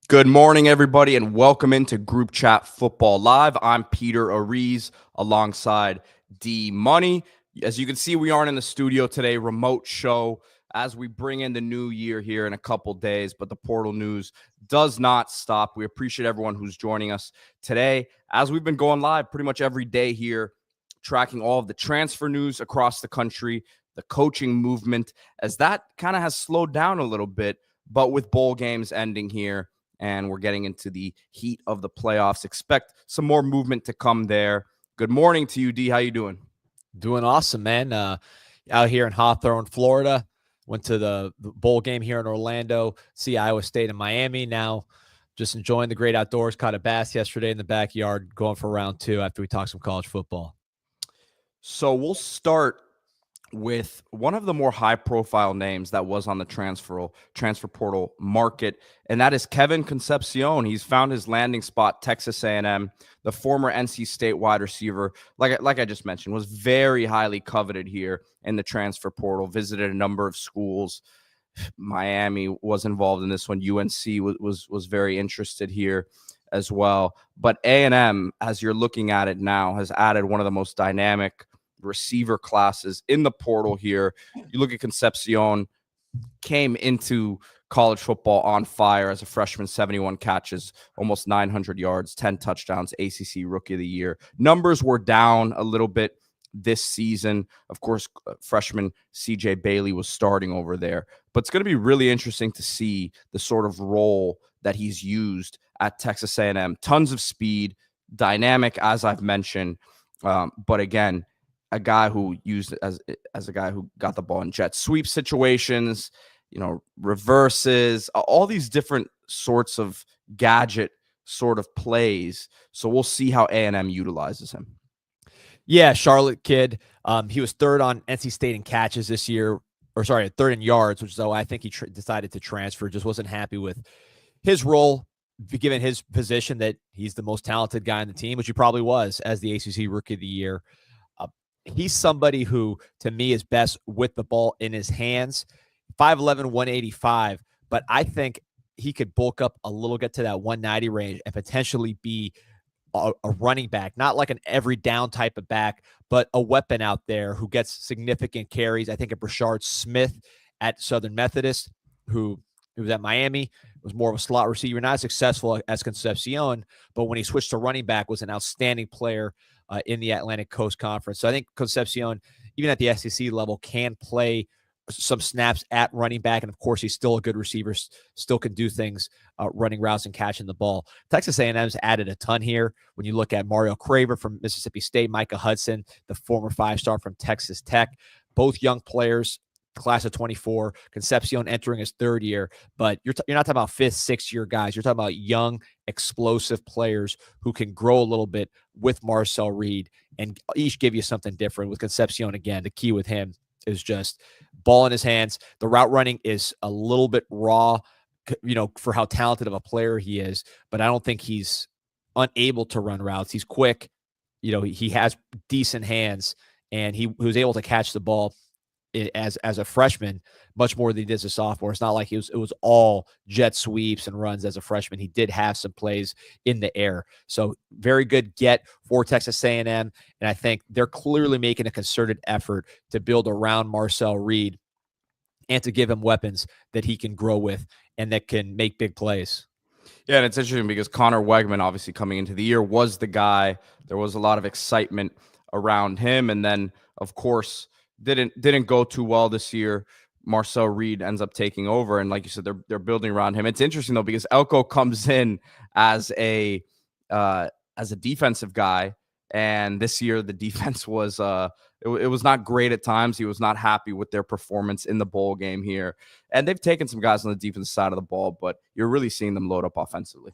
Good morning, everybody, and welcome into Group Chat Football Live. I'm Peter Ariz alongside D Money. As you can see, we aren't in the studio today, remote show as we bring in the new year here in a couple days, but the portal news does not stop. We appreciate everyone who's joining us today as we've been going live pretty much every day here, tracking all of the transfer news across the country, the coaching movement, as that kind of has slowed down a little bit, but with bowl games ending here, and we're getting into the heat of the playoffs. Expect some more movement to come there. Good morning to you, D. How you doing? Doing awesome, man. Out here in Hawthorne, Florida. Went to the bowl game here in Orlando. See Iowa State and Miami. Now just enjoying the great outdoors. Caught a bass yesterday in the backyard. Going for round 2 after we talk some college football. So we'll start with one of the more high-profile names that was on the transfer portal market, and that is Kevin Concepcion. He's found his landing spot, Texas A&M. The former NC State wide receiver, like I just mentioned, was very highly coveted here in the transfer portal, visited a number of schools. Miami was involved in this one. UNC was very interested here as well. But A&M, as you're looking at it now, has added one of the most dynamic receiver classes in the portal here. You look at Concepcion, came into college football on fire as a freshman, 71 catches, almost 900 yards, 10 touchdowns, ACC Rookie of the Year. Numbers were down a little bit this season. Of course, freshman CJ Bailey was starting over there, but it's going to be really interesting to see the sort of role that he's used at Texas A&M. Tons of speed, dynamic, as I've mentioned, but again, a guy who used as a guy who got the ball in jet sweep situations, reverses, all these different sorts of gadget sort of plays. So we'll see how A&M utilizes him. Yeah, Charlotte kid. He was third on NC State in catches this year, third in yards, which is why I think he decided to transfer. Just wasn't happy with his role, given his position that he's the most talented guy on the team, which he probably was as the ACC Rookie of the Year. He's somebody who, to me, is best with the ball in his hands. 5'11", 185, but I think he could bulk up a little, get to that 190 range, and potentially be a running back, not like an every down type of back, but a weapon out there who gets significant carries. I think of Brashard Smith at Southern Methodist, who was at Miami, was more of a slot receiver, not as successful as Concepcion, but when he switched to running back, was an outstanding player in the Atlantic Coast Conference. So I think Concepcion, even at the SEC level, can play some snaps at running back. And of course, he's still a good receiver, still can do things running routes and catching the ball. Texas A&M's added a ton here. When you look at Mario Craver from Mississippi State, Micah Hudson, the former 5-star from Texas Tech, both young players, class of 24, Concepcion entering his third year, but you're not talking about 5th, 6th year guys. You're talking about young, explosive players who can grow a little bit with Marcel Reed and each give you something different. With Concepcion, again, the key with him is just ball in his hands. The route running is a little bit raw, for how talented of a player he is, but I don't think he's unable to run routes. He's quick. He has decent hands, and he was able to catch the ball as a freshman much more than he did as a sophomore. It's not like it was all jet sweeps and runs as a freshman. He did have some plays in the air. So very good get for Texas A&M. And I think they're clearly making a concerted effort to build around Marcel Reed and to give him weapons that he can grow with and that can make big plays. Yeah, and it's interesting because Connor Wegman, obviously coming into the year, was the guy. There was a lot of excitement around him. And then, of course, didn't go too well this year. Marcel Reed ends up taking over, and like you said, they're building around him. It's interesting though because Elko comes in as a defensive guy, and this year the defense was it was not great at times. He was not happy with their performance in the bowl game here, and they've taken some guys on the defensive side of the ball, but you're really seeing them load up offensively.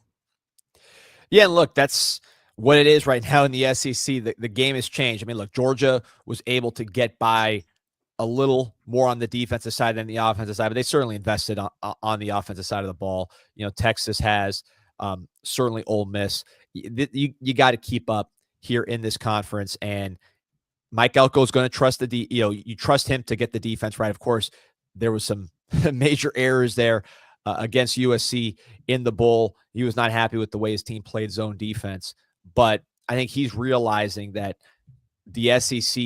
Yeah, and look, that's what it is right now in the SEC. The game has changed. I mean, look, Georgia was able to get by a little more on the defensive side than the offensive side, but they certainly invested on the offensive side of the ball. Texas has, certainly Ole Miss. You got to keep up here in this conference, and Mike Elko is going to trust you trust him to get the defense right. Of course, there was some major errors there against USC in the bowl. He was not happy with the way his team played zone defense, but I think he's realizing that the SEC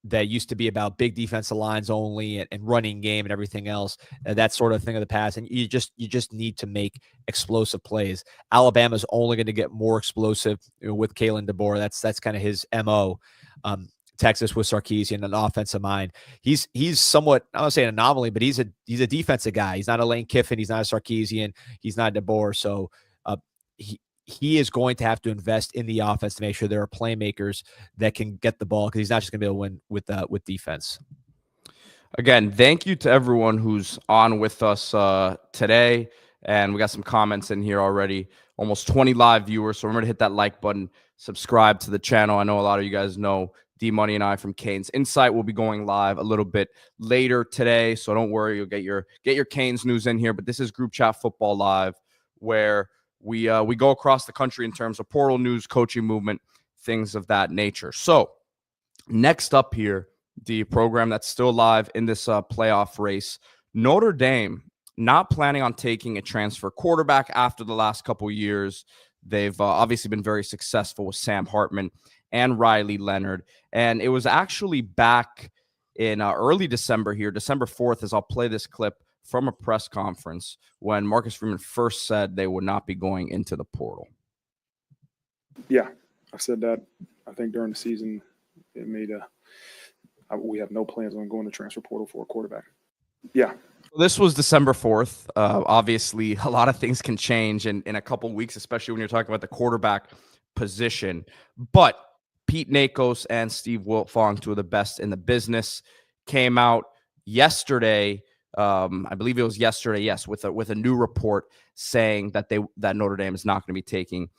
that used to be about big defensive lines only and running game and everything else, that sort of thing of the past. And you just need to make explosive plays. Alabama's only going to get more explosive with Kalen DeBoer. That's kind of his MO. Texas with Sarkisian, an offensive mind. He's somewhat, I don't say an anomaly, but he's a defensive guy. He's not a Lane Kiffin. He's not a Sarkisian. He's not DeBoer. So he is going to have to invest in the offense to make sure there are playmakers that can get the ball, because he's not just going to be able to win with defense. Again, thank you to everyone who's on with us today. And we got some comments in here already. Almost 20 live viewers. So remember to hit that like button, subscribe to the channel. I know a lot of you guys know D-Money and I from Canes Insight will be going live a little bit later today. So don't worry, you'll get your Canes news in here. But this is Group Chat Football Live, where we go across the country in terms of portal news, coaching movement, things of that nature. So next up here, the program that's still live in this playoff race, Notre Dame, not planning on taking a transfer quarterback after the last couple years. They've obviously been very successful with Sam Hartman and Riley Leonard. And it was actually back in early December here, December 4th, as I'll play this clip from a press conference when Marcus Freeman first said they would not be going into the portal. Yeah, I said that, I think, during the season. It made we have no plans on going to transfer portal for a quarterback. Yeah. This was December 4th. Obviously, a lot of things can change in a couple weeks, especially when you're talking about the quarterback position. But Pete Nakos and Steve Wiltfong, two of the best in the business, came out yesterday. I believe it was yesterday, yes, with a new report saying that Notre Dame is not going to be taking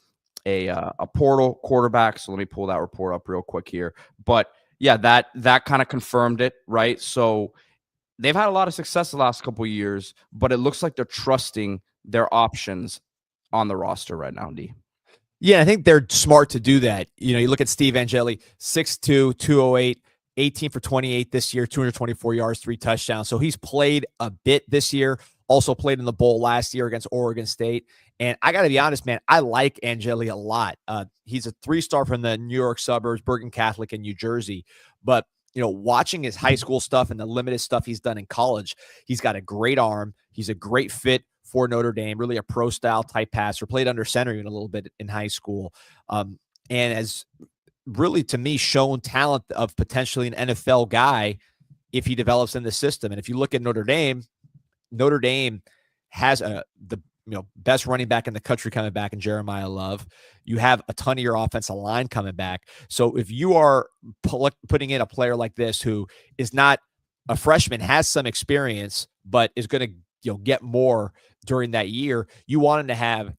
a portal quarterback. So let me pull that report up real quick here. But yeah, that kind of confirmed it, right? So they've had a lot of success the last couple of years, but it looks like they're trusting their options on the roster right now, D. Yeah, I think they're smart to do that. You look at Steve Angeli, 6'2", 208, 18 for 28 this year, 224 yards, 3 touchdowns. So he's played a bit this year, also played in the bowl last year against Oregon State. And I got to be honest, man, I like Angeli a lot. He's a 3-star from the New York suburbs, Bergen Catholic in New Jersey. But, watching his high school stuff and the limited stuff he's done in college, he's got a great arm. He's a great fit for Notre Dame, really a pro-style type passer, played under center even a little bit in high school, and has really, to me, shown talent of potentially an NFL guy if he develops in the system. And if you look at Notre Dame has the best running back in the country coming back in Jeremiah Love. You have a ton of your offensive line coming back. So if you are putting in a player like this who is not a freshman, has some experience, but is going to get more during that year, you want him to have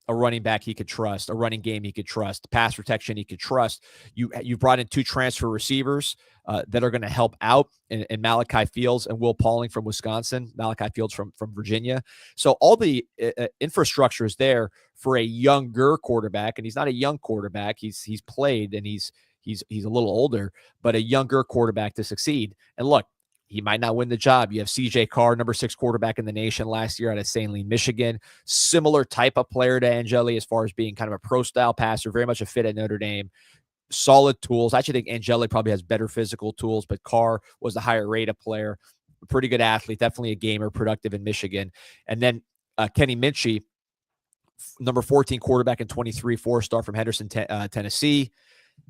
a running back he could trust, a running game he could trust, pass protection he could trust. You brought in 2 transfer receivers that are going to help out in Malachi Fields and Will Pauling from Wisconsin, Malachi Fields from Virginia. So all the infrastructure is there for a younger quarterback, and he's not a young quarterback. He's played and he's a little older, but a younger quarterback to succeed. And look, he might not win the job. You have CJ Carr, number 6 quarterback in the nation last year out of St. Louis, Michigan. Similar type of player to Angeli as far as being kind of a pro-style passer, very much a fit at Notre Dame. Solid tools. I actually think Angeli probably has better physical tools, but Carr was the higher rated player. A pretty good athlete, definitely a gamer, productive in Michigan. And then Kenny Minchie, number 14 quarterback in 23, 4-star from Henderson, Tennessee.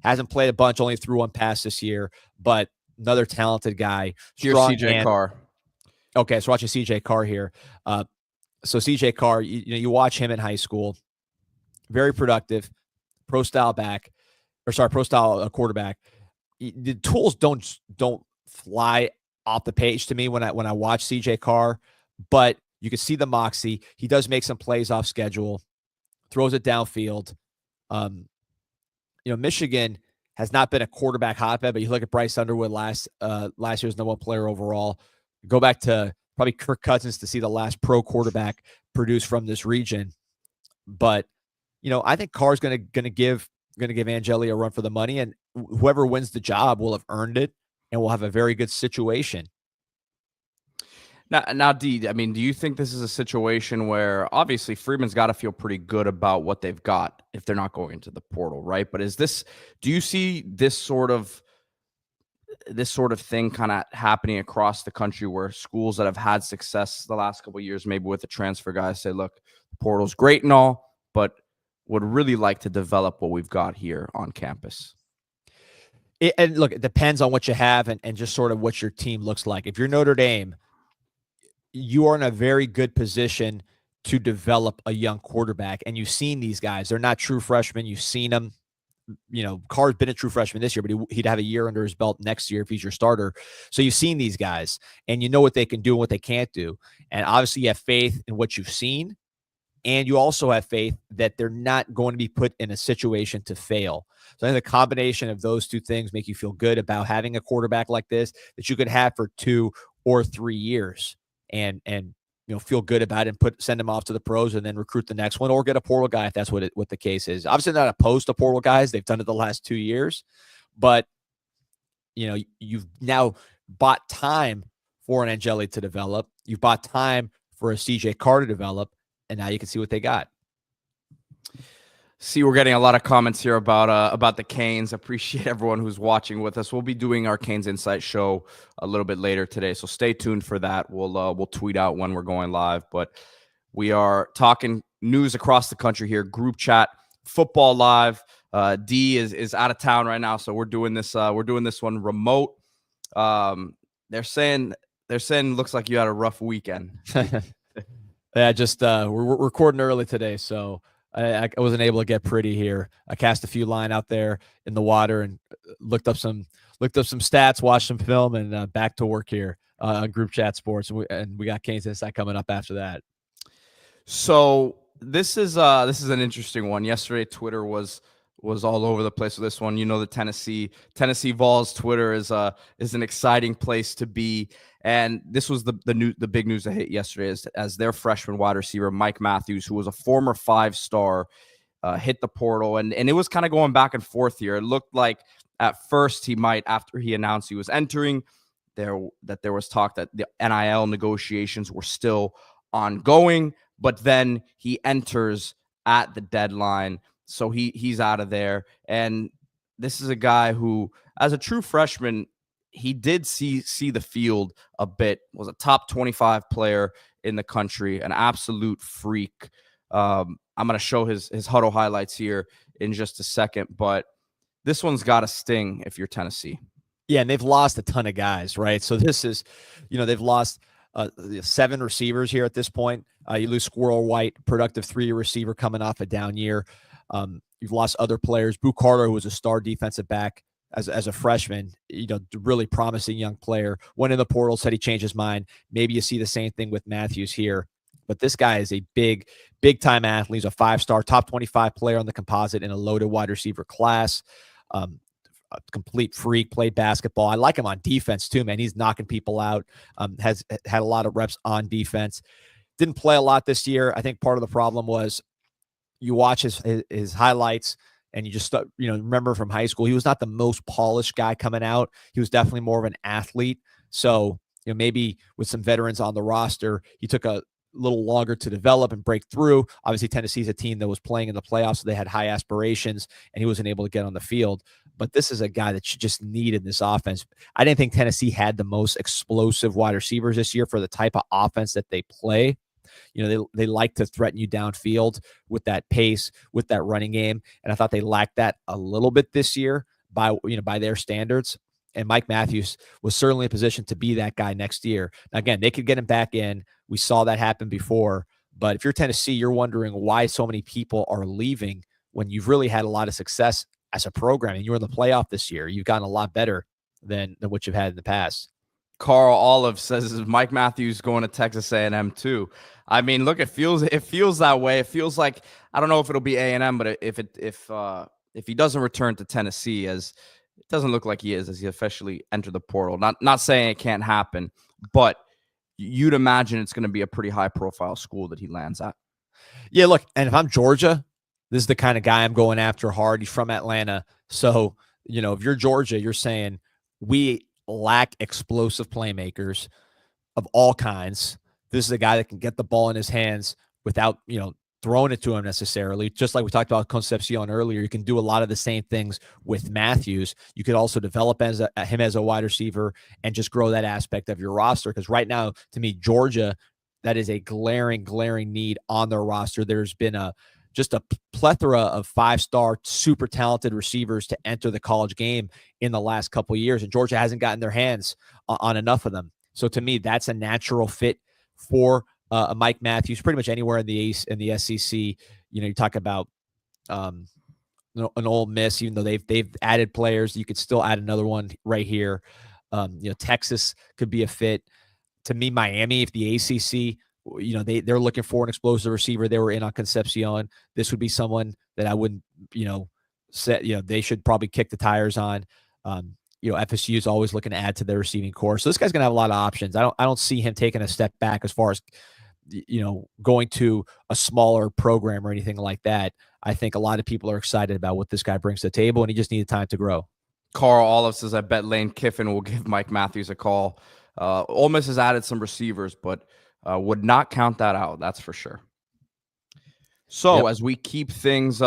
Hasn't played a bunch, only threw 1 pass this year, but another talented guy. Here's CJ Carr. Okay, so watching CJ Carr here. So CJ Carr, you watch him in high school, very productive, pro-style quarterback. The tools don't fly off the page to me when I watch CJ Carr, but you can see the moxie. He does make some plays off schedule, throws it downfield. Michigan has not been a quarterback hotbed, but you look at Bryce Underwood last year's number 1 player overall. Go back to probably Kirk Cousins to see the last pro quarterback produced from this region. But I think Carr's going to give Angeli a run for the money, and whoever wins the job will have earned it and will have a very good situation. Now, D, I mean, do you think this is a situation where obviously Freeman's got to feel pretty good about what they've got if they're not going into the portal, right? But do you see this sort of thing kind of happening across the country where schools that have had success the last couple of years, maybe with the transfer guys, say, look, the portal's great and all, but would really like to develop what we've got here on campus? And look, it depends on what you have and just sort of what your team looks like. If you're Notre Dame, you are in a very good position to develop a young quarterback. And you've seen these guys. They're not true freshmen. You've seen them. Carr's been a true freshman this year, but he'd have a year under his belt next year if he's your starter. So you've seen these guys, and you know what they can do and what they can't do. And obviously you have faith in what you've seen, and you also have faith that they're not going to be put in a situation to fail. So I think the combination of those two things make you feel good about having a quarterback like this that you could have for 2 or 3 years and feel good about it and send them off to the pros and then recruit the next one or get a portal guy if that's what the case is. Obviously not opposed to portal guys. They've done it the last 2 years, but you've now bought time for an Angeli to develop. You've bought time for a CJ Carr to develop, and now you can see what they got. See, we're getting a lot of comments here about the Canes. Appreciate everyone who's watching with us. We'll be doing our Canes Insight show a little bit later today, so stay tuned for that. We'll tweet out when we're going live, but we are talking news across the country here. Group chat, football live. D is out of town right now, so we're doing this one remote. They're saying looks like you had a rough weekend. Yeah, just we're recording early today, so I wasn't able to get pretty here. I cast a few line out there in the water and looked up some stats, watched some film, and back to work here on Group Chat Sports. And we got Canes Insight coming up after that. So this is an interesting one. Yesterday, Twitter was all over the place with this one. The Tennessee Vols Twitter is an exciting place to be. And this was the big news that hit yesterday as their freshman wide receiver, Mike Matthews, who was a former 5-star, hit the portal. And it was kind of going back and forth here. It looked like at first he might, after he announced he was entering, there was talk that the NIL negotiations were still ongoing, but then he enters at the deadline. So he's out of there. And this is a guy who, as a true freshman, he did see the field a bit, was a top 25 player in the country, an absolute freak. I'm going to show his huddle highlights here in just a second, but this one's got to sting if you're Tennessee. Yeah, and they've lost a ton of guys, right? So this is, they've lost 7 receivers here at this point. You lose Squirrel White, productive 3-year receiver coming off a down year. You've lost other players. Boo Carter, who was a star defensive back as a freshman, really promising young player. Went in the portal, said he changed his mind. Maybe you see the same thing with Matthews here. But this guy is a big time athlete. He's a 5-star, top 25 player on the composite in a loaded wide receiver class. A complete freak, played basketball. I like him on defense too, man. He's knocking people out. Has had a lot of reps on defense. Didn't play a lot this year. I think part of the problem was you watch his highlights and you just remember from high school, he was not the most polished guy coming out. He was definitely more of an athlete. So maybe with some veterans on the roster, he took a little longer to develop and break through. Obviously, Tennessee's a team that was playing in the playoffs, so they had high aspirations, and he wasn't able to get on the field. But this is a guy that you just need in this offense. I didn't think Tennessee had the most explosive wide receivers this year for the type of offense that they play. They like to threaten you downfield with that pace, with that running game. And I thought they lacked that a little bit this year by their standards. And Mike Matthews was certainly in a position to be that guy next year. Now, again, they could get him back in. We saw that happen before. But if you're Tennessee, you're wondering why so many people are leaving when you've really had a lot of success as a program. And you were in the playoff this year. You've gotten a lot better than what you've had in the past. Carl Olive says, is Mike Matthews going to Texas A&M too? I mean, look, it feels that way. It feels like, I don't know if it'll be A&M, but if he doesn't return to Tennessee, as it doesn't look like he is, as he officially entered the portal. Not saying it can't happen, but you'd imagine it's going to be a pretty high profile school that he lands at. Yeah, look, and if I'm Georgia, this is the kind of guy I'm going after hard. He's from Atlanta. So, if you're Georgia, you're saying we lack explosive playmakers. of all kinds. This is a guy that can get the ball in his hands without, throwing it to him necessarily. Just like we talked about Concepcion earlier, you can do a lot of the same things with Matthews. You could also develop him as a wide receiver and just grow that aspect of your roster. Because right now, to me, Georgia, that is a glaring need on their roster. There's been just a plethora of 5-star, super talented receivers to enter the college game in the last couple of years, and Georgia hasn't gotten their hands on enough of them. So to me, that's a natural fit for Mike Matthews, pretty much anywhere in the SEC. You talk about an Ole Miss, even though they've added players, you could still add another one right here. Texas could be a fit. To me, Miami, if the ACC, they're looking for an explosive receiver. They were in on Concepcion. This would be someone that I wouldn't, they should probably kick the tires on. FSU is always looking to add to their receiving core. So this guy's going to have a lot of options. I don't see him taking a step back as far as, going to a smaller program or anything like that. I think a lot of people are excited about what this guy brings to the table, and he just needed time to grow. Carl Olive says, I bet Lane Kiffin will give Mike Matthews a call. Ole Miss has added some receivers, but would not count that out. That's for sure. So as we keep things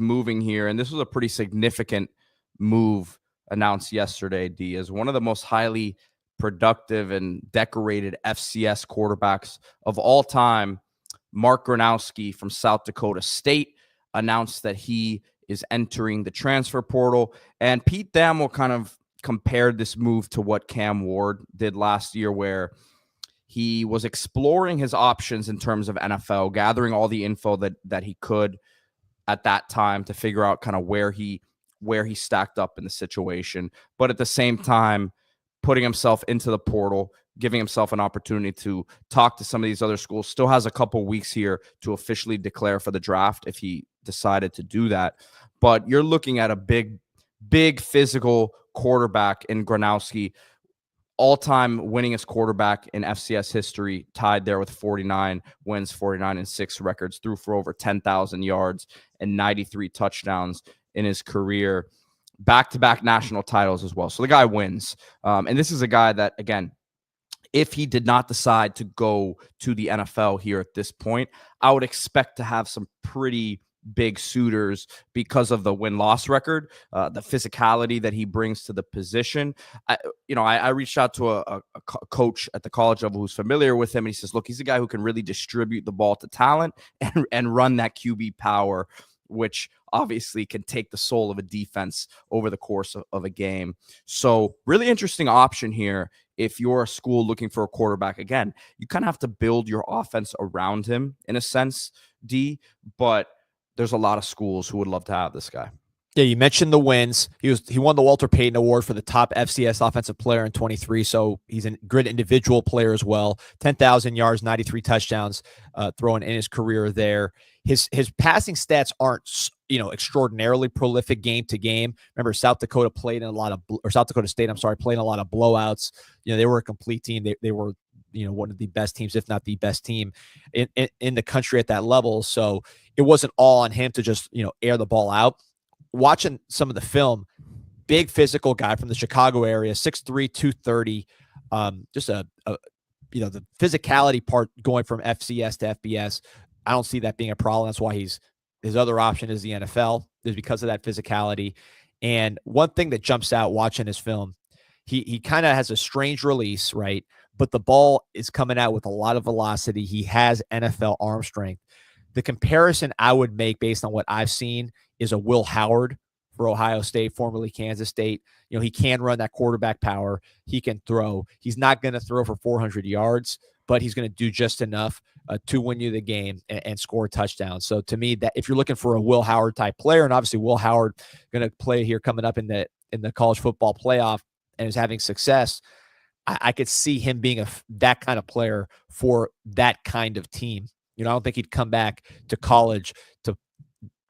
moving here, and this was a pretty significant move announced yesterday, D, as one of the most highly productive and decorated FCS quarterbacks of all time, Mark Gronowski from South Dakota State announced that he is entering the transfer portal. And Pete Thamel kind of compared this move to what Cam Ward did last year, where he was exploring his options in terms of NFL, gathering all the info that he could at that time to figure out kind of where he stacked up in the situation. But at the same time, putting himself into the portal, giving himself an opportunity to talk to some of these other schools. Still has a couple weeks here to officially declare for the draft if he decided to do that. But you're looking at a big physical quarterback in Gronowski, all-time winningest quarterback in FCS history, tied there with 49 wins, 49-6 records, threw for over 10,000 yards and 93 touchdowns in his career. Back-to-back national titles as well. So the guy wins. And this is a guy that, again, if he did not decide to go to the NFL here at this point, I would expect to have some pretty big suitors because of the win-loss record, the physicality that he brings to the position. I reached out to a coach at the college level who's familiar with him, and he says, look, he's a guy who can really distribute the ball to talent and run that QB power, which obviously can take the soul of a defense over the course of a game. So really interesting option here. If you're a school looking for a quarterback, again, you kind of have to build your offense around him in a sense, D, but there's a lot of schools who would love to have this guy. Yeah, you mentioned the wins. He won the Walter Payton Award for the top FCS offensive player in 23, so he's a good individual player as well. 10,000 yards, 93 touchdowns throwing in his career there. His passing stats aren't extraordinarily prolific game to game. Remember, South Dakota State, played in a lot of blowouts. They were a complete team. They were one of the best teams, if not the best team in the country at that level. So it wasn't all on him to just air the ball out. Watching some of the film, big physical guy from the Chicago area, 6'3", 230. Just the physicality part going from FCS to FBS, I don't see that being a problem. That's why his other option is the NFL, is because of that physicality. And one thing that jumps out watching his film, he kind of has a strange release, right? But the ball is coming out with a lot of velocity. He has NFL arm strength. The comparison I would make based on what I've seen is a Will Howard for Ohio State, formerly Kansas State. He can run that quarterback power. He can throw. He's not going to throw for 400 yards, but he's going to do just enough to win you the game and score a touchdown. So to me, that if you're looking for a Will Howard type player, and obviously Will Howard going to play here coming up in the college football playoff and is having success, I could see him being that kind of player for that kind of team. I don't think he'd come back to college to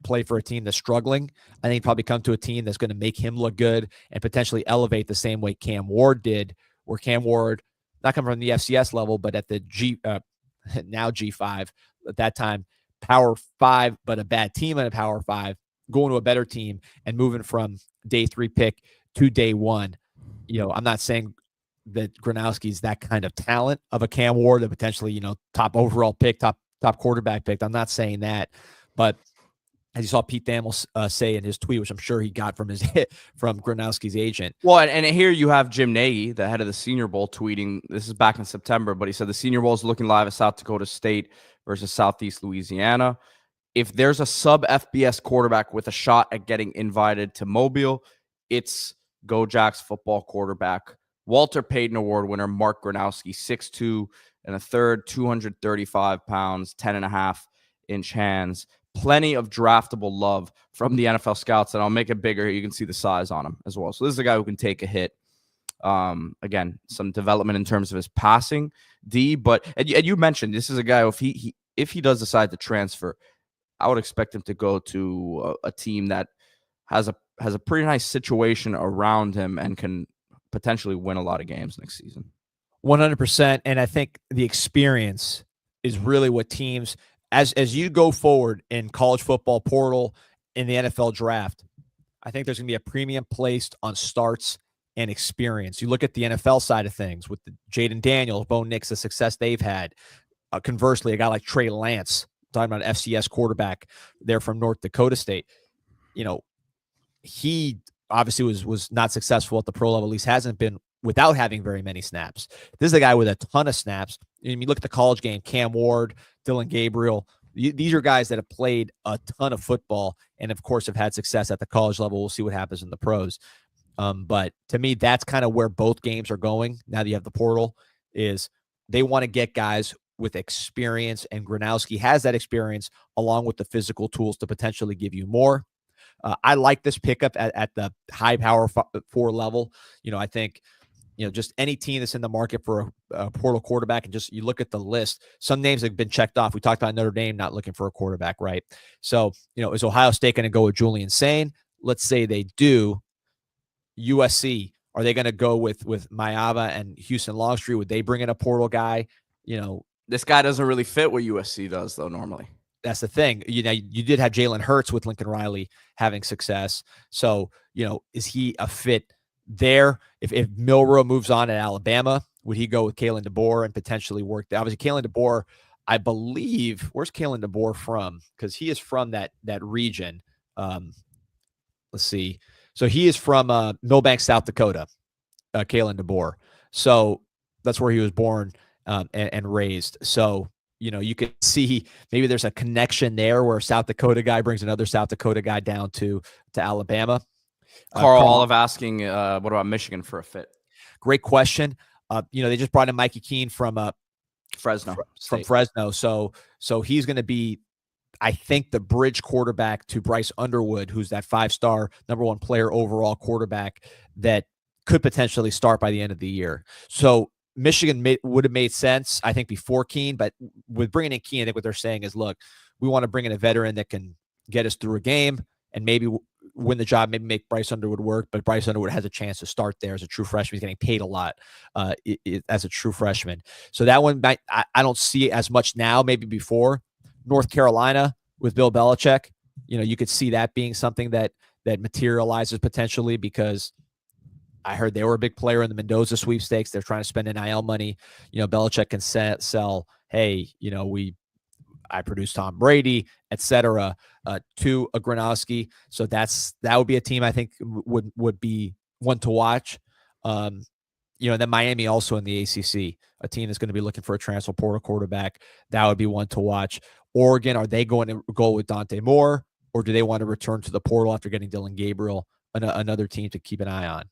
play for a team that's struggling. I think he'd probably come to a team that's going to make him look good and potentially elevate the same way Cam Ward did, where Cam Ward, not coming from the FCS level, but at the now G5, at that time, Power 5, but a bad team in a Power 5, going to a better team and moving from day 3 pick to day 1. I'm not saying that Gronowski's that kind of talent of a Cam Ward, a potentially, top overall pick, top quarterback pick. I'm not saying that, but as you saw Pete Thamel say in his tweet, which I'm sure he got from from Gronowski's agent. Well, and here you have Jim Nagy, the head of the Senior Bowl, tweeting. This is back in September, but he said the Senior Bowl is looking live at South Dakota State versus Southeast Louisiana. If there's a sub FBS quarterback with a shot at getting invited to Mobile, it's Go Jacks football quarterback, Walter Payton Award winner Mark Gronowski, 6'2" and a third, 235 pounds, 10.5-inch hands. Plenty of draftable love from the NFL scouts, and I'll make it bigger. You can see the size on him as well. So this is a guy who can take a hit. Again, some development in terms of his passing D, but and you mentioned this is a guy, if he does decide to transfer, I would expect him to go to a team that has a pretty nice situation around him and can potentially win a lot of games next season. 100%. And I think the experience is really what teams, as you go forward in college football portal, in the NFL draft, I think there's going to be a premium placed on starts and experience. You look at the NFL side of things with the Jaden Daniels, Bo Nix, the success they've had. Conversely, a guy like Trey Lance, talking about an FCS quarterback there from North Dakota State, he obviously was not successful at the pro level, at least hasn't been without having very many snaps. This is a guy with a ton of snaps. You look at the college game, Cam Ward, Dylan Gabriel. These are guys that have played a ton of football and, of course, have had success at the college level. We'll see what happens in the pros. But to me, that's kind of where both games are going now that you have the portal, is they want to get guys with experience, and Gronowski has that experience along with the physical tools to potentially give you more. I like this pickup at the high power 4 level. I think, just any team that's in the market for a portal quarterback, and just you look at the list, some names have been checked off. We talked about Notre Dame not looking for a quarterback, right? So, is Ohio State going to go with Julian Sain? Let's say they do. USC, are they going to go with Maeva and Houston Longstreet? Would they bring in a portal guy? This guy doesn't really fit what USC does, though, normally. That's the thing. You did have Jalen Hurts with Lincoln Riley having success. So, is he a fit there? If Milroe moves on at Alabama, would he go with Kalen DeBoer and potentially work there? Obviously, Kalen DeBoer, I believe, where's Kalen DeBoer from? Because he is from that region. Let's see. So he is from Millbank, South Dakota, Kalen DeBoer. So that's where he was born and raised. So, you could see maybe there's a connection there where a South Dakota guy brings another South Dakota guy down to Alabama. Carl Olive asking, what about Michigan for a fit? Great question. They just brought in Mikey Keene from Fresno. From Fresno. So he's going to be, I think, the bridge quarterback to Bryce Underwood, who's that 5-star number 1 player overall quarterback that could potentially start by the end of the year. So Michigan would have made sense, I think, before Keene, but with bringing in Keene, I think what they're saying is, look, we want to bring in a veteran that can get us through a game and maybe win the job, maybe make Bryce Underwood work, but Bryce Underwood has a chance to start there as a true freshman. He's getting paid a lot as a true freshman. So that one, I don't see as much now, maybe before. North Carolina with Bill Belichick, you could see that being something that materializes potentially, because I heard they were a big player in the Mendoza sweepstakes. They're trying to spend NIL money. Belichick can sell, hey, I produced Tom Brady, etc., to a Gronowski. So that would be a team I think would be one to watch. And then Miami also in the ACC, a team that's going to be looking for a transfer portal quarterback. That would be one to watch. Oregon, are they going to go with Dante Moore, or do they want to return to the portal after getting Dylan Gabriel? Another team to keep an eye on.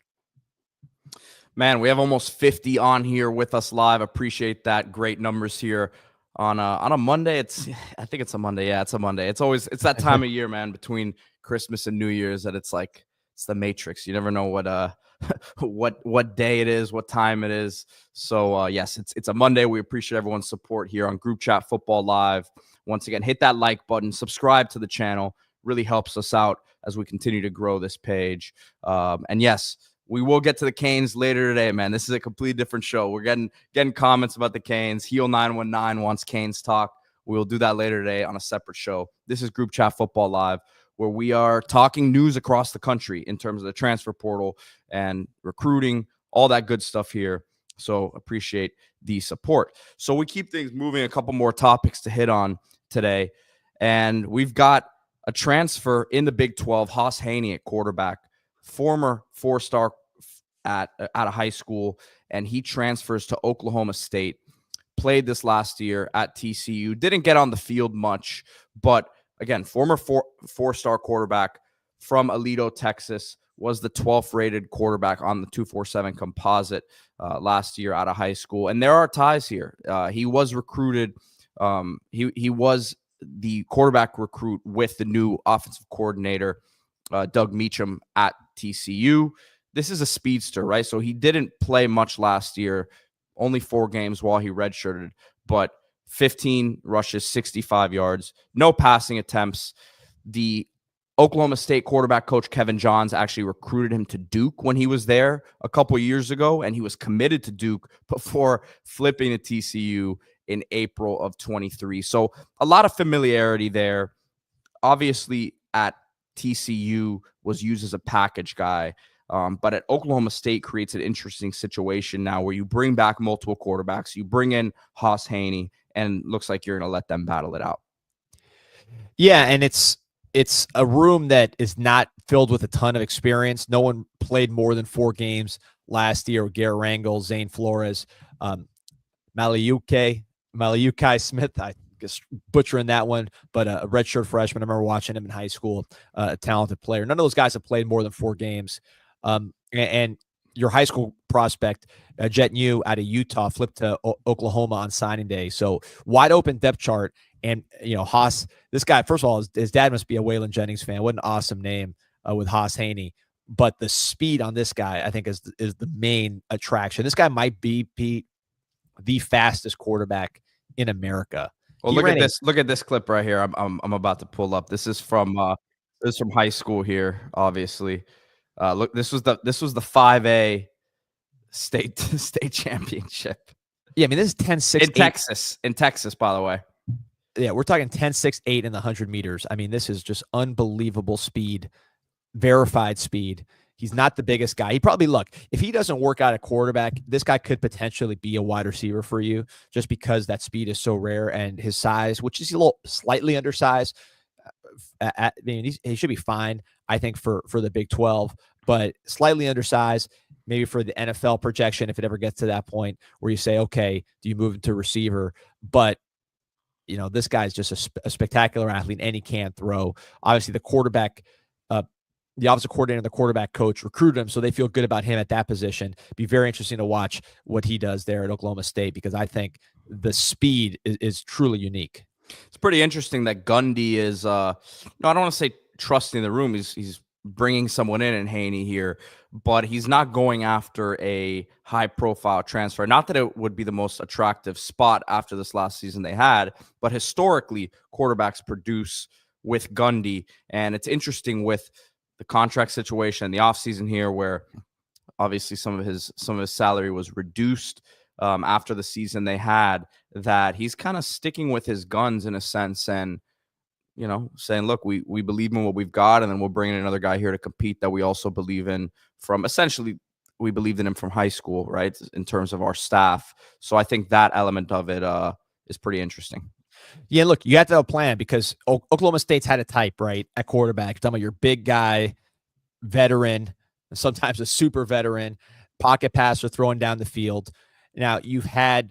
Man, we have almost 50 on here with us live. Appreciate that. Great numbers here on a Monday. I think it's a Monday. Yeah, it's a Monday. It's that time of year, man, between Christmas and New Year's, that it's like it's the Matrix. You never know what day it is, what time it is. So yes, it's a Monday. We appreciate everyone's support here on Group Chat Football Live. Once again, hit that like button, subscribe to the channel. Really helps us out as we continue to grow this page. And yes, we will get to the Canes later today, man. This is a completely different show. We're getting comments about the Canes. Heel919 wants Canes talk. We will do that later today on a separate show. This is Group Chat Football Live, where we are talking news across the country in terms of the transfer portal and recruiting, all that good stuff here So appreciate the support. So we keep things moving, a couple more topics to hit on today. And we've got a transfer in the Big 12, Hauss Hejny at quarterback, former 4-star at a high school, and he transfers to Oklahoma State. Played this last year at TCU, didn't get on the field much, but again, former four-star quarterback from Alito, Texas, was the 12th rated quarterback on the 247 composite last year out of high school. And there are ties here. He was recruited. He was the quarterback recruit with the new offensive coordinator, Doug Meacham, at TCU. This is a speedster, right? So he didn't play much last year, only 4 games while he redshirted, but 15 rushes, 65 yards, no passing attempts. The Oklahoma State quarterback coach Kevin Johns actually recruited him to Duke when he was there a couple years ago, and he was committed to Duke before flipping to TCU in April of 23. So a lot of familiarity there. Obviously, at TCU was used as a package guy. But at Oklahoma State creates an interesting situation now where you bring back multiple quarterbacks, you bring in Hauss Hejny, and looks like you're going to let them battle it out. Yeah, and it's a room that is not filled with a ton of experience. No one played more than 4 games last year. Garrett Rangel, Zane Flores, Maliukai Smith, I guess butchering that one, but a redshirt freshman. I remember watching him in high school, a talented player. None of those guys have played more than 4 games. And your high school prospect, Jet New out of Utah, flipped to Oklahoma on signing day. So wide open depth chart. And, Hauss, this guy, first of all, his dad must be a Waylon Jennings fan. What an awesome name with Hauss Hejny. But the speed on this guy, I think, is the main attraction. This guy might be the fastest quarterback in America. Well, look at this. Look at this clip right here. I'm about to pull up. This is from high school here, obviously. Look, this was the 5A state championship. Yeah, I mean, this is 10-6 in Texas, by the way. Yeah, we're talking 10-6-8 in the 100 meters. I mean, this is just unbelievable speed, verified speed. He's not the biggest guy. If he doesn't work out at quarterback, this guy could potentially be a wide receiver for you just because that speed is so rare, and his size, which is a little slightly undersized. He should be fine, I think, for the Big 12, but slightly undersized, maybe for the NFL projection, if it ever gets to that point where you say, okay, do you move into receiver? But, this guy's just a spectacular athlete, and he can throw. Obviously, the quarterback, the offensive coordinator and the quarterback coach recruited him, so they feel good about him at that position. Be very interesting to watch what he does there at Oklahoma State, because I think the speed is truly unique. It's pretty interesting that Gundy is, I don't want to say trusting the room. He's bringing someone in Hejny here, but he's not going after a high-profile transfer. Not that it would be the most attractive spot after this last season they had, but historically, quarterbacks produce with Gundy. And it's interesting with the contract situation in the offseason here, where obviously some of his salary was reduced after the season they had, that he's kind of sticking with his guns in a sense, and saying, look, we believe in what we've got, and then we'll bring in another guy here to compete that we also believe in from, essentially, we believed in him from high school, right, in terms of our staff. So I think that element of it is pretty interesting. Yeah, look, you have to have a plan, because Oklahoma State's had a type, right, at quarterback. You're talking about your big guy, veteran, sometimes a super veteran, pocket passer throwing down the field. Now, you've had,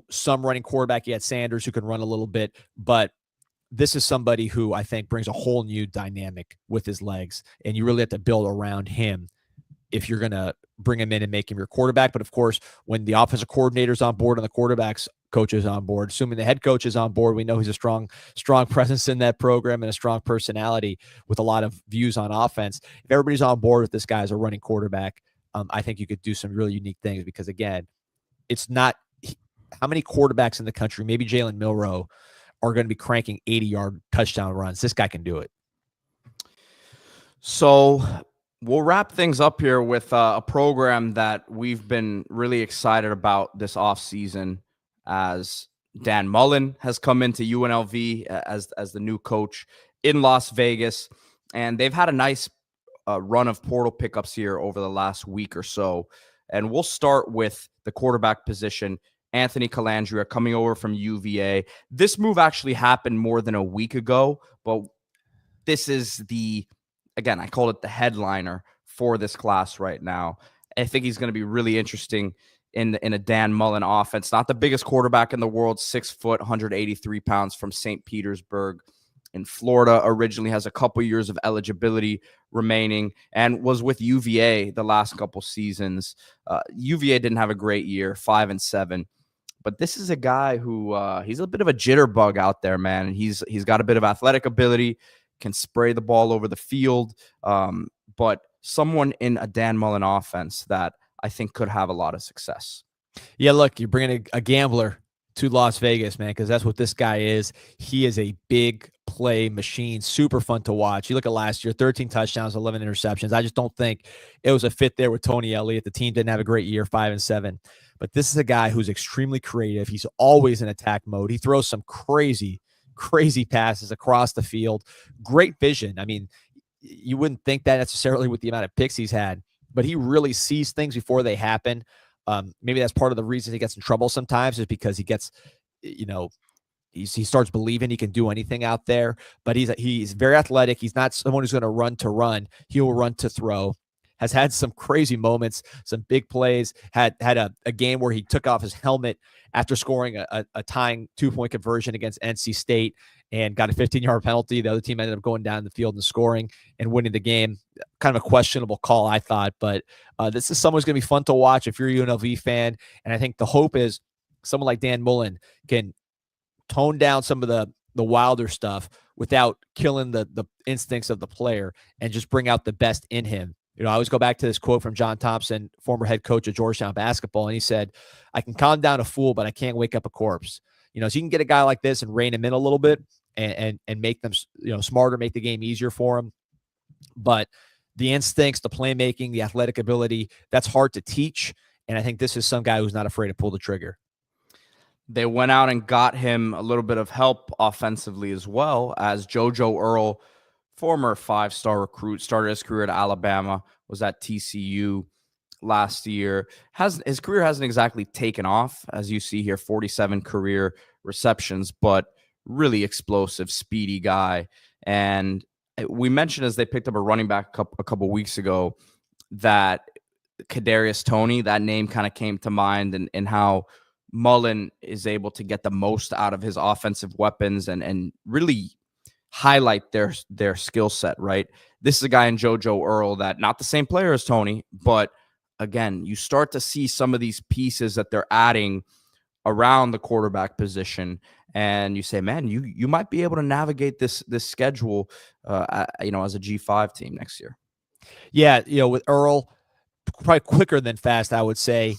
some running quarterback. You had Sanders, who can run a little bit, but this is somebody who I think brings a whole new dynamic with his legs, and you really have to build around him if you're going to bring him in and make him your quarterback. But of course, when the offensive coordinator's on board and the quarterback's coach is on board, assuming the head coach is on board, we know he's a strong presence in that program and a strong personality with a lot of views on offense. If everybody's on board with this guy as a running quarterback, I think you could do some really unique things, because again, it's not how many quarterbacks in the country, maybe Jalen Milroe, are going to be cranking 80-yard touchdown runs. This guy can do it. So we'll wrap things up here with a program that we've been really excited about this offseason, as Dan Mullen has come into UNLV as the new coach in Las Vegas. And they've had a nice run of portal pickups here over the last week or so. And we'll start with the the quarterback position. Anthony Calandria coming over from UVA. This move actually happened more than a week ago, but this is again, I call it the headliner for this class right now. I think he's going to be really interesting in a Dan Mullen offense. Not the biggest quarterback in the world, 6 foot, 183 pounds, from St. Petersburg in Florida. Originally has a couple years of eligibility remaining and was with UVA the last couple seasons. UVA didn't have a great year, 5-7. But this is a guy who he's a bit of a jitterbug out there, man. And he's got a bit of athletic ability, can spray the ball over the field, but someone in a Dan Mullen offense that I think could have a lot of success. Yeah, look, you're bringing a gambler to Las Vegas, man, because that's what this guy is. He is a big play machine, super fun to watch. You look at last year, 13 touchdowns, 11 interceptions. I just don't think it was a fit there with Tony Elliott. The team didn't have a great year, 5-7. But this is a guy who's extremely creative. He's always in attack mode. He throws some crazy passes across the field. Great vision. I mean, you wouldn't think that necessarily with the amount of picks he's had, but he really sees things before they happen. Maybe that's part of the reason he gets in trouble sometimes, is because he gets, he starts believing he can do anything out there. But he's very athletic. He's not someone who's going to run. He will run to throw. Has had some crazy moments, some big plays. Had a game where he took off his helmet after scoring a tying 2-point conversion against NC State and got a 15-yard penalty. The other team ended up going down the field and scoring and winning the game. Kind of a questionable call, I thought. But this is someone who's going to be fun to watch if you're a UNLV fan. And I think the hope is someone like Dan Mullen can tone down some of the wilder stuff without killing the instincts of the player and just bring out the best in him. I always go back to this quote from John Thompson, former head coach of Georgetown basketball, and he said, "I can calm down a fool, but I can't wake up a corpse." So you can get a guy like this and rein him in a little bit and make them smarter, make the game easier for him. But the instincts, the playmaking, the athletic ability, that's hard to teach. And I think this is some guy who's not afraid to pull the trigger. They went out and got him a little bit of help offensively as well, as JoJo Earl, former 5-star recruit, started his career at Alabama, was at TCU last year. His career hasn't exactly taken off, as you see here, 47 career receptions, but really explosive, speedy guy. And we mentioned, as they picked up a running back a couple weeks ago, that Kadarius Toney, that name kind of came to mind, and how Mullen is able to get the most out of his offensive weapons and really highlight their skill set, right? This is a guy in JoJo Earl that, not the same player as Toney, but again, you start to see some of these pieces that they're adding around the quarterback position, and you say, man, you might be able to navigate this schedule, as a G5 team next year. Yeah, with Earl, probably quicker than fast, I would say.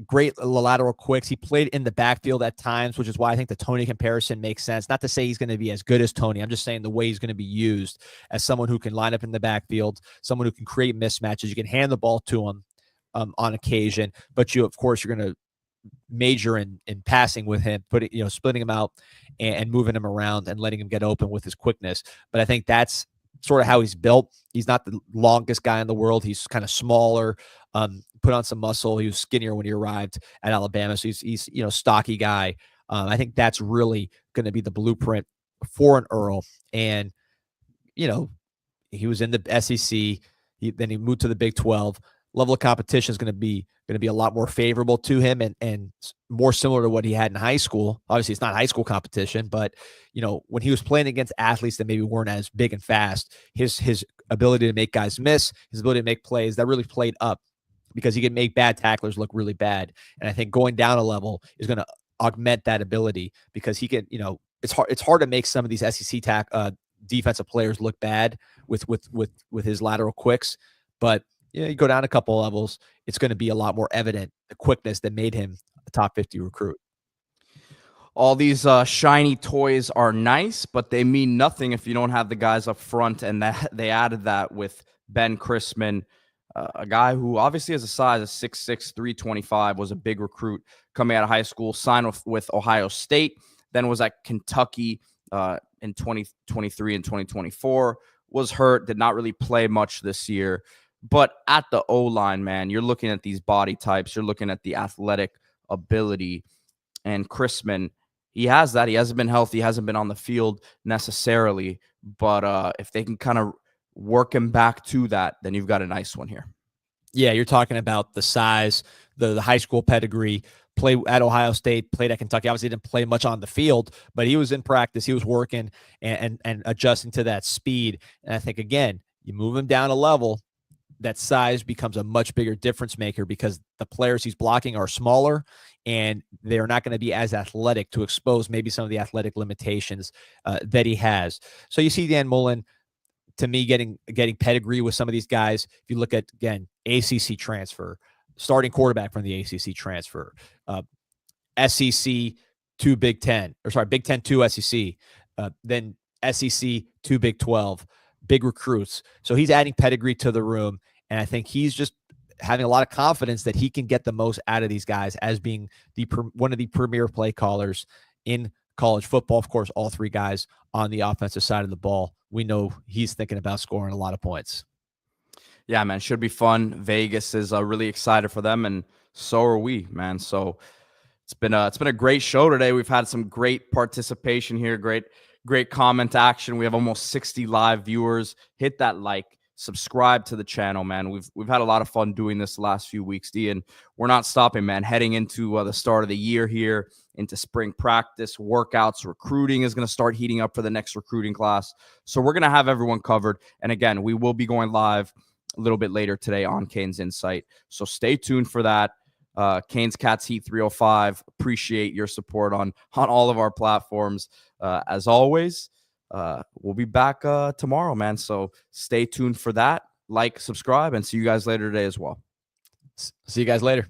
Great lateral quicks. He played in the backfield at times, which is why I think the Toney comparison makes sense. Not to say he's going to be as good as Toney. I'm just saying the way he's going to be used as someone who can line up in the backfield, someone who can create mismatches. You can hand the ball to him on occasion, but you're going to major in passing with him, splitting him out and moving him around and letting him get open with his quickness. But I think that's sort of how he's built. He's not the longest guy in the world. He's kind of smaller, put on some muscle. He was skinnier when he arrived at Alabama. So he's stocky guy. I think that's really going to be the blueprint for an Earl. And, he was in the SEC. Then he moved to the Big 12. Level of competition is going to be a lot more favorable to him and more similar to what he had in high school. Obviously, it's not high school competition, but when he was playing against athletes that maybe weren't as big and fast, his ability to make guys miss, his ability to make plays, that really played up because he can make bad tacklers look really bad. And I think going down a level is going to augment that ability because he can. It's hard to make some of these SEC defensive players look bad with his lateral quicks, but you go down a couple levels, it's going to be a lot more evident, the quickness that made him a top 50 recruit. All these shiny toys are nice, but they mean nothing if you don't have the guys up front, and that they added that with Ben Chrisman, a guy who obviously has a size of 6'6", 325, was a big recruit coming out of high school, signed with Ohio State, then was at Kentucky in 2023 and 2024, was hurt, did not really play much this year. But at the O-line, man, you're looking at these body types. You're looking at the athletic ability. And Chrisman, he has that. He hasn't been healthy. He hasn't been on the field necessarily. But if they can kind of work him back to that, then you've got a nice one here. Yeah, you're talking about the size, the high school pedigree, play at Ohio State, played at Kentucky. Obviously didn't play much on the field, but he was in practice. He was working and adjusting to that speed. And I think, again, you move him down a level, that size becomes a much bigger difference maker because the players he's blocking are smaller and they're not going to be as athletic to expose maybe some of the athletic limitations that he has. So you see Dan Mullen, to me, getting pedigree with some of these guys. If you look at, again, ACC transfer, starting quarterback from the ACC transfer, SEC to Big Ten, or sorry, Big Ten to SEC, then SEC to Big 12, big recruits. So he's adding pedigree to the room, and I think he's just having a lot of confidence that he can get the most out of these guys as being one of the premier play callers in college football. Of course, all three guys on the offensive side of the ball. We know he's thinking about scoring a lot of points. Yeah, man, should be fun. Vegas is really excited for them, and so are we, man. So it's been a great show today. We've had some great participation here, great comment action. We have almost 60 live viewers. Hit that like, subscribe to the channel, man. We've had a lot of fun doing this the last few weeks, D, and we're not stopping, man. Heading into the start of the year here, into spring practice, workouts, recruiting is going to start heating up for the next recruiting class. So we're going to have everyone covered. And again, we will be going live a little bit later today on Canes Insight. So stay tuned for that. Canes Cats Heat 305. Appreciate your support on all of our platforms. As always, we'll be back tomorrow, man. So stay tuned for that. Like, subscribe, and see you guys later today as well. See you guys later.